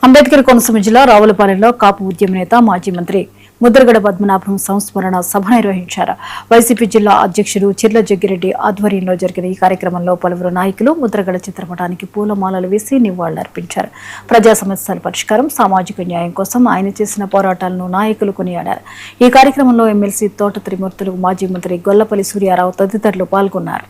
అంబేద్కర్ కోనసీమ జిల్లా రావులపాలెంలో కాపు ఉద్యమ నేత మాజీ మంత్రి ముద్రగడ పద్మనాభం సంస్మరణ సభ నిర్వహించారు. వైసీపీ జిల్లా అధ్యక్షుడు చిర్ల జగ్గిరెడ్డి ఆధ్వర్యంలో జరిగిన ఈ కార్యక్రమంలో పలువురు నాయకులు ముద్రగడ చిత్రపటానికి పూలమాలలు వేసి నివాళులర్పించారు. ప్రజా సమస్యల పరిష్కారం, సామాజిక న్యాయం కోసం ఆయన చేసిన పోరాటాలను నాయకులు కొనియాడారు. ఈ కార్యక్రమంలో ఎమ్మెల్సీ తోట త్రిమూర్తులు, మాజీ మంత్రి గొల్లపల్లి సూర్యారావు తదితరులు పాల్గొన్నారు.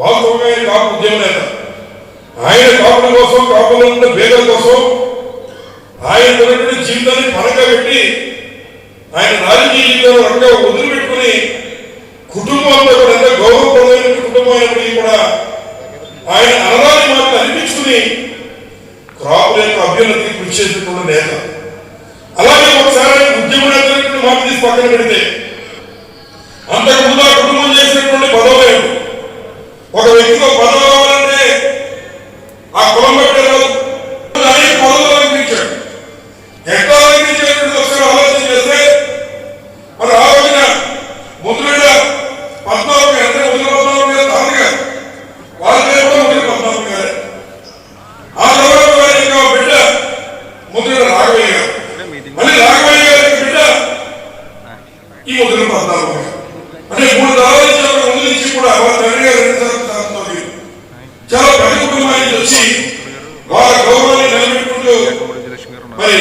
వాస్తవమే కాపు ఉద్యమ నేత. ఆయన కాపుల కోసం, కాపుల పేదల కోసం ఆయన జీవితాన్ని పరంగా పెట్టి ఆయన రాజకీయ జీవితాన్ని రంగా వదిలిపెట్టుకుని కుటుంబంతో కూడా ఎంత గౌరవప్రదమైన కుటుంబం అయినప్పటికీ కూడా ఆయన అనరాని మాటలు అనిపించుకుని కాపుల యొక్క అభ్యున్నతికి కృషి చేసినటువంటి నేత. అలాగే ఒకసారి ఉద్యమ నేత మాట తీసి పక్కన పెడితే అంతకు ముందు ఆ కుటుంబం చేసినటువంటి పదవులు ఒక వ్యక్తితో పదవి కావాలంటే ఆ కులం బట్టి అనేక పదవులు అలంకరించాడు. ఎట్లా అలంకరించేటువంటి ఒకసారి ఆలోచన చేస్తే మరి ఆ రోజున ముద్రగడ పద్మనాభం గారు అంటే ముద్ర పద్మనాభం గారు తాత గారు, వాళ్ళ పేరు కూడా ముద్ర పద్మనాభం గారు. ఆ తర్వాత వారి యొక్క బిడ్డ ముద్రగడ రాఘవయ్య గారు, మళ్ళీ రాఘవయ్య గారి బిడ్డ ఈ ముద్ర పద్మనాభం గారు. అంటే 3 తరాల ముందు నుంచి కూడా వాళ్ళ తండ్రి గారు చాలా పెద్ద కుటుంబానికి వచ్చి వాళ్ళ గౌరవాన్ని నిలబెట్టుకుంటూ మరి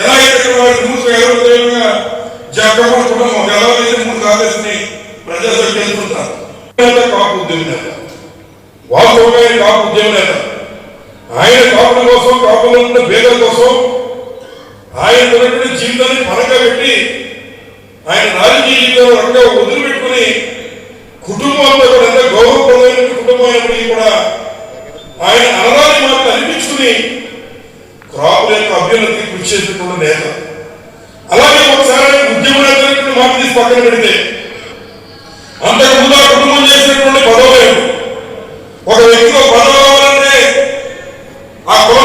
ఎలా అయితే జగన్ కుటుంబం ఎవరైతే 3 కాలేజీని ప్రజాసేవ చేసుకుంటారు. కాపు ఉద్యమ నేత, వాస్తవమే కాపు ఉద్యమ నేత. ఆయన కాపుల కోసం, కాపుల పేదల కోసం ఆయన జీవితాన్ని పరంగా పెట్టి ఆయన రాజకీయ జీవితాన్ని రంగా వదిలిపెట్టుకుని కుటుంబంతో కూడా ఎంత గౌరవప్రదమైన కుటుంబం అయినప్పటికీ కూడా ఆయన అనరాని మాటలు అనిపించుకుని కాపుల యొక్క అభ్యున్నతికి కృషి చేసినటువంటి నేత. అలాగే ఒకసారి ఉద్యమ నేత మాట తీసి పక్కన పెడితే అంతకు ముందు ఆ కుటుంబం చేసినటువంటి పదవులు ఒక వ్యక్తితో పదవి కావాలంటే ఆ కులం